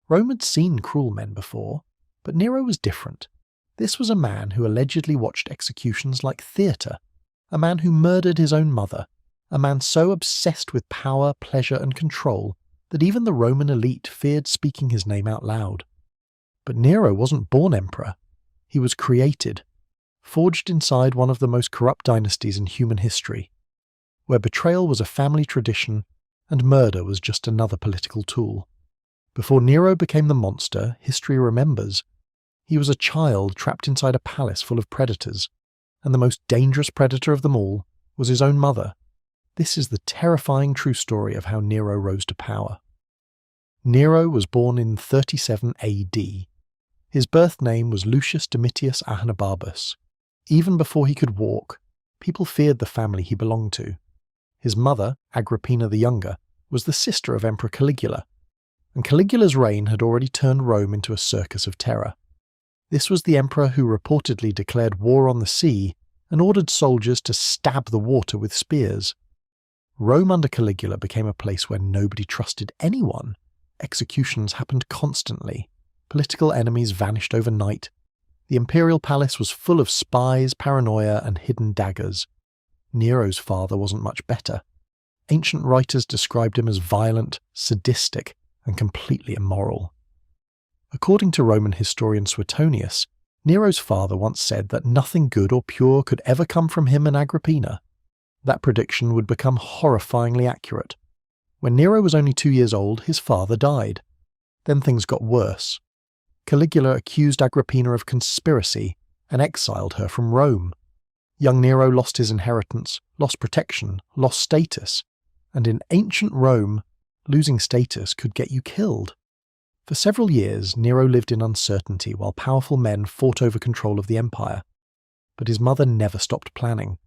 Rome had seen cruel men before, but Nero was different. This was a man who allegedly watched executions like theatre, a man who murdered his own mother, a man so obsessed with power, pleasure, and control that even the Roman elite feared speaking his name out loud. But Nero wasn't born emperor. He was created, forged inside one of the most corrupt dynasties in human history, where betrayal was a family tradition and murder was just another political tool. Before Nero became the monster history remembers, he was a child trapped inside a palace full of predators, and the most dangerous predator of them all was his own mother. This is the terrifying true story of how Nero rose to power. Nero was born in 37 AD. His birth name was Lucius Domitius Ahenobarbus. Even before he could walk, people feared the family he belonged to. His mother, Agrippina the Younger, was the sister of Emperor Caligula, and Caligula's reign had already turned Rome into a circus of terror. This was the emperor who reportedly declared war on the sea and ordered soldiers to stab the water with spears. Rome under Caligula became a place where nobody trusted anyone. Executions happened constantly. Political enemies vanished overnight. The imperial palace was full of spies, paranoia, and hidden daggers. Nero's father wasn't much better. Ancient writers described him as violent, sadistic, and completely immoral. According to Roman historian Suetonius, Nero's father once said that nothing good or pure could ever come from him and Agrippina. That prediction would become horrifyingly accurate. When Nero was only 2 years old, his father died. Then things got worse. Caligula accused Agrippina of conspiracy and exiled her from Rome. Young Nero lost his inheritance, lost protection, lost status, and in ancient Rome, losing status could get you killed. For several years, Nero lived in uncertainty while powerful men fought over control of the empire. But his mother never stopped planning,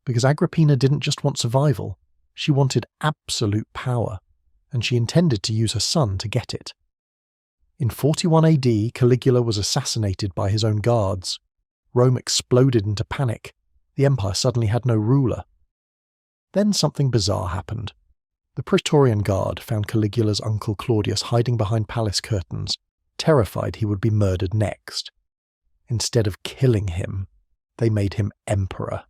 because Agrippina didn't just want survival, she wanted absolute power, and she intended to use her son to get it. In 41 AD, Caligula was assassinated by his own guards. Rome exploded into panic. The empire suddenly had no ruler. Then something bizarre happened. The Praetorian Guard found Caligula's uncle Claudius hiding behind palace curtains, terrified he would be murdered next. Instead of killing him, they made him emperor.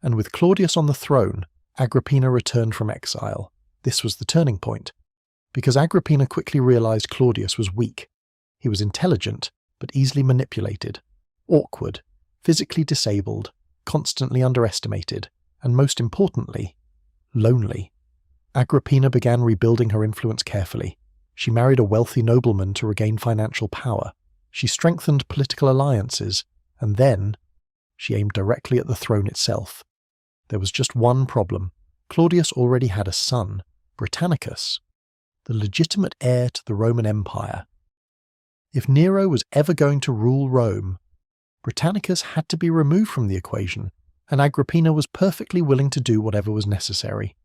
And with Claudius on the throne, Agrippina returned from exile. This was the turning point, because Agrippina quickly realized Claudius was weak. He was intelligent, but easily manipulated, awkward, physically disabled, constantly underestimated, and most importantly, lonely. Agrippina began rebuilding her influence carefully. She married a wealthy nobleman to regain financial power. She strengthened political alliances, and then she aimed directly at the throne itself. There was just one problem. Claudius already had a son, Britannicus, the legitimate heir to the Roman Empire. If Nero was ever going to rule Rome, Britannicus had to be removed from the equation, and Agrippina was perfectly willing to do whatever was necessary.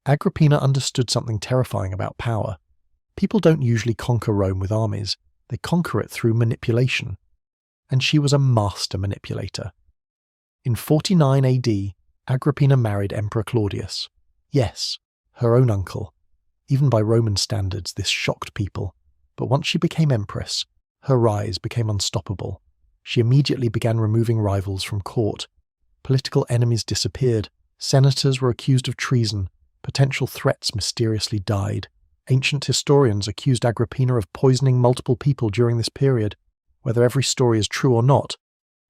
Agrippina understood something terrifying about power. People don't usually conquer Rome with armies, they conquer it through manipulation. And she was a master manipulator. In 49 AD, Agrippina married Emperor Claudius. Yes, her own uncle. Even by Roman standards, this shocked people. But once she became empress, her rise became unstoppable. She immediately began removing rivals from court. Political enemies disappeared. Senators were accused of treason. Potential threats mysteriously died. Ancient historians accused Agrippina of poisoning multiple people during this period. Whether every story is true or not,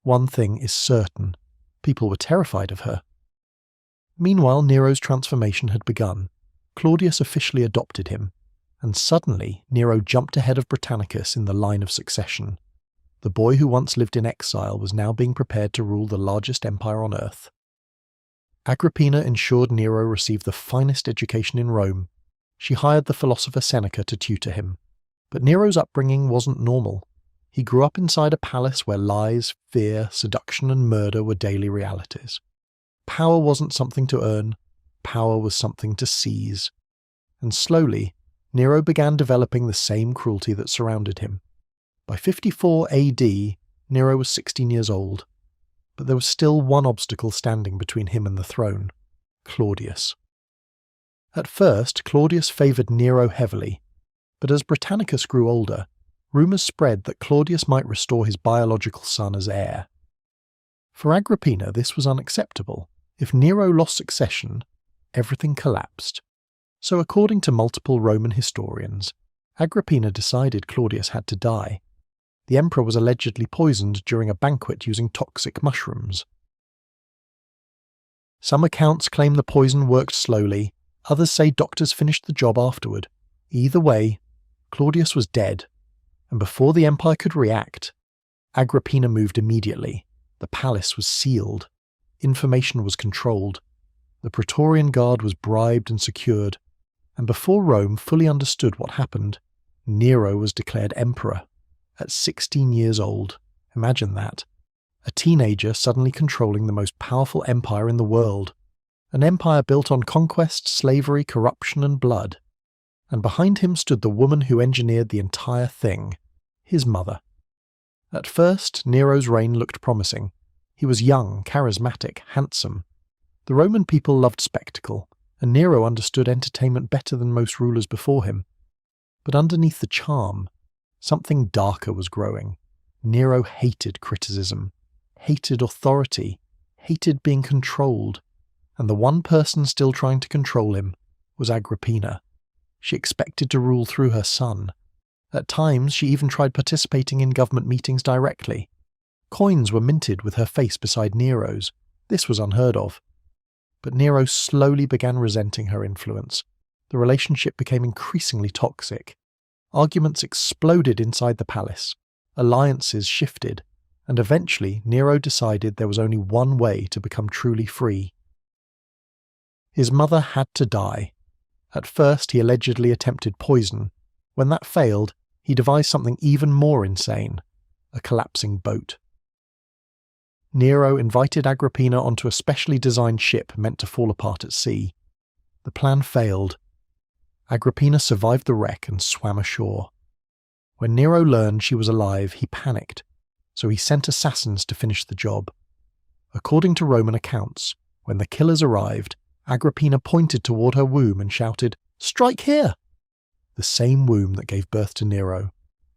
one thing is certain. People were terrified of her. Meanwhile, Nero's transformation had begun. Claudius officially adopted him, and suddenly Nero jumped ahead of Britannicus in the line of succession. The boy who once lived in exile was now being prepared to rule the largest empire on earth. Agrippina ensured Nero received the finest education in Rome. She hired the philosopher Seneca to tutor him. But Nero's upbringing wasn't normal. He grew up inside a palace where lies, fear, seduction, and murder were daily realities. Power wasn't something to earn, power was something to seize. And slowly, Nero began developing the same cruelty that surrounded him. By 54 AD, Nero was 16 years old. But there was still one obstacle standing between him and the throne: Claudius. At first, Claudius favoured Nero heavily. But as Britannicus grew older, rumours spread that Claudius might restore his biological son as heir. For Agrippina, this was unacceptable. If Nero lost succession, everything collapsed. So according to multiple Roman historians, Agrippina decided Claudius had to die. The emperor was allegedly poisoned during a banquet using toxic mushrooms. Some accounts claim the poison worked slowly, others say doctors finished the job afterward. Either way, Claudius was dead, and before the empire could react, Agrippina moved immediately. The palace was sealed. Information was controlled. The Praetorian Guard was bribed and secured, and before Rome fully understood what happened, Nero was declared emperor. At 16 years old, imagine that. A teenager suddenly controlling the most powerful empire in the world. An empire built on conquest, slavery, corruption and blood. And behind him stood the woman who engineered the entire thing, his mother. At first, Nero's reign looked promising. He was young, charismatic, handsome. The Roman people loved spectacle, and Nero understood entertainment better than most rulers before him. But underneath the charm, something darker was growing. Nero hated criticism, hated authority, hated being controlled, and the one person still trying to control him was Agrippina. She expected to rule through her son. At times, she even tried participating in government meetings directly. Coins were minted with her face beside Nero's. This was unheard of. But Nero slowly began resenting her influence. The relationship became increasingly toxic. Arguments exploded inside the palace. Alliances shifted. And eventually, Nero decided there was only one way to become truly free. His mother had to die. At first, he allegedly attempted poison. When that failed, he devised something even more insane, a collapsing boat. Nero invited Agrippina onto a specially designed ship meant to fall apart at sea. The plan failed. Agrippina survived the wreck and swam ashore. When Nero learned she was alive, he panicked, so he sent assassins to finish the job. According to Roman accounts, when the killers arrived, Agrippina pointed toward her womb and shouted, "Strike here!" The same womb that gave birth to Nero,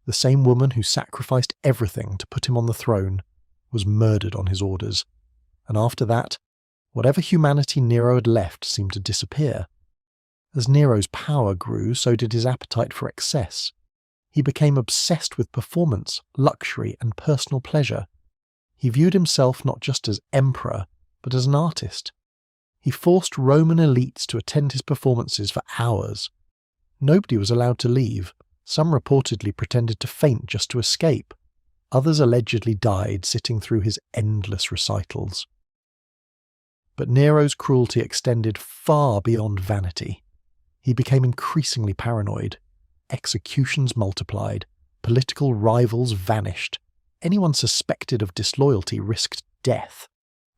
the same woman who sacrificed everything to put him on the throne, was murdered on his orders. And after that, whatever humanity Nero had left seemed to disappear. As Nero's power grew, so did his appetite for excess. He became obsessed with performance, luxury, and personal pleasure. He viewed himself not just as emperor, but as an artist. He forced Roman elites to attend his performances for hours. Nobody was allowed to leave. Some reportedly pretended to faint just to escape. Others allegedly died sitting through his endless recitals. But Nero's cruelty extended far beyond vanity. He became increasingly paranoid. Executions multiplied. Political rivals vanished. Anyone suspected of disloyalty risked death.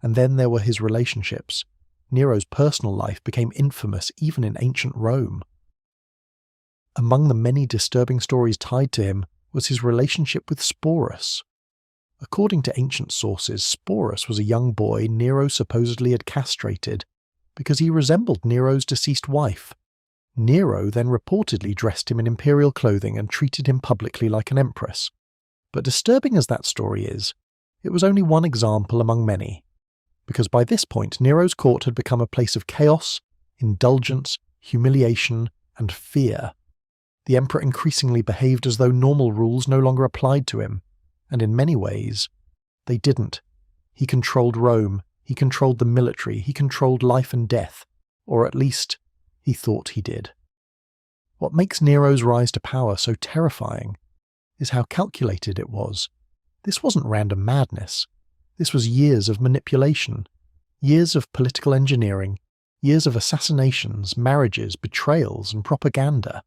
And then there were his relationships. Nero's personal life became infamous even in ancient Rome. Among the many disturbing stories tied to him was his relationship with Sporus. According to ancient sources, Sporus was a young boy Nero supposedly had castrated because he resembled Nero's deceased wife. Nero then reportedly dressed him in imperial clothing and treated him publicly like an empress. But disturbing as that story is, it was only one example among many. Because by this point, Nero's court had become a place of chaos, indulgence, humiliation, and fear. The emperor increasingly behaved as though normal rules no longer applied to him, and in many ways, they didn't. He controlled Rome, he controlled the military, he controlled life and death, or at least, he thought he did. What makes Nero's rise to power so terrifying is how calculated it was. This wasn't random madness. This was years of manipulation, years of political engineering, years of assassinations, marriages, betrayals, and propaganda.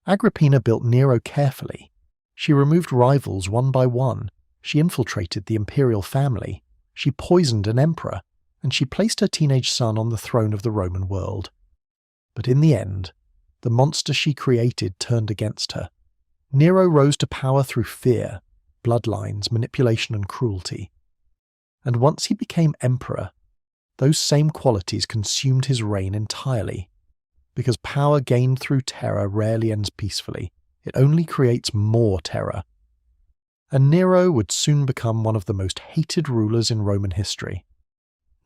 Agrippina built Nero carefully. She removed rivals one by one. She infiltrated the imperial family. She poisoned an emperor, and she placed her teenage son on the throne of the Roman world. But in the end, the monster she created turned against her. Nero rose to power through fear, bloodlines, manipulation, and cruelty. And once he became emperor, those same qualities consumed his reign entirely, because power gained through terror rarely ends peacefully. It only creates more terror. And Nero would soon become one of the most hated rulers in Roman history.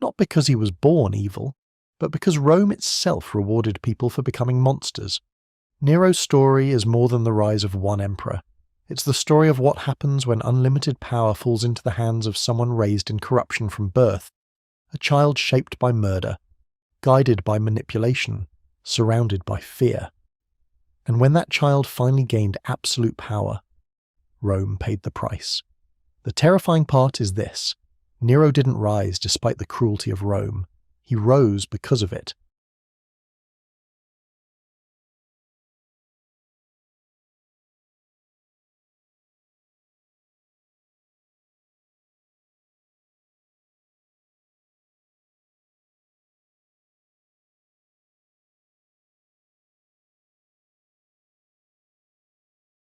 Not because he was born evil, but because Rome itself rewarded people for becoming monsters. Nero's story is more than the rise of one emperor. It's the story of what happens when unlimited power falls into the hands of someone raised in corruption from birth, a child shaped by murder, guided by manipulation, surrounded by fear. And when that child finally gained absolute power, Rome paid the price. The terrifying part is this: Nero didn't rise despite the cruelty of Rome. He rose because of it.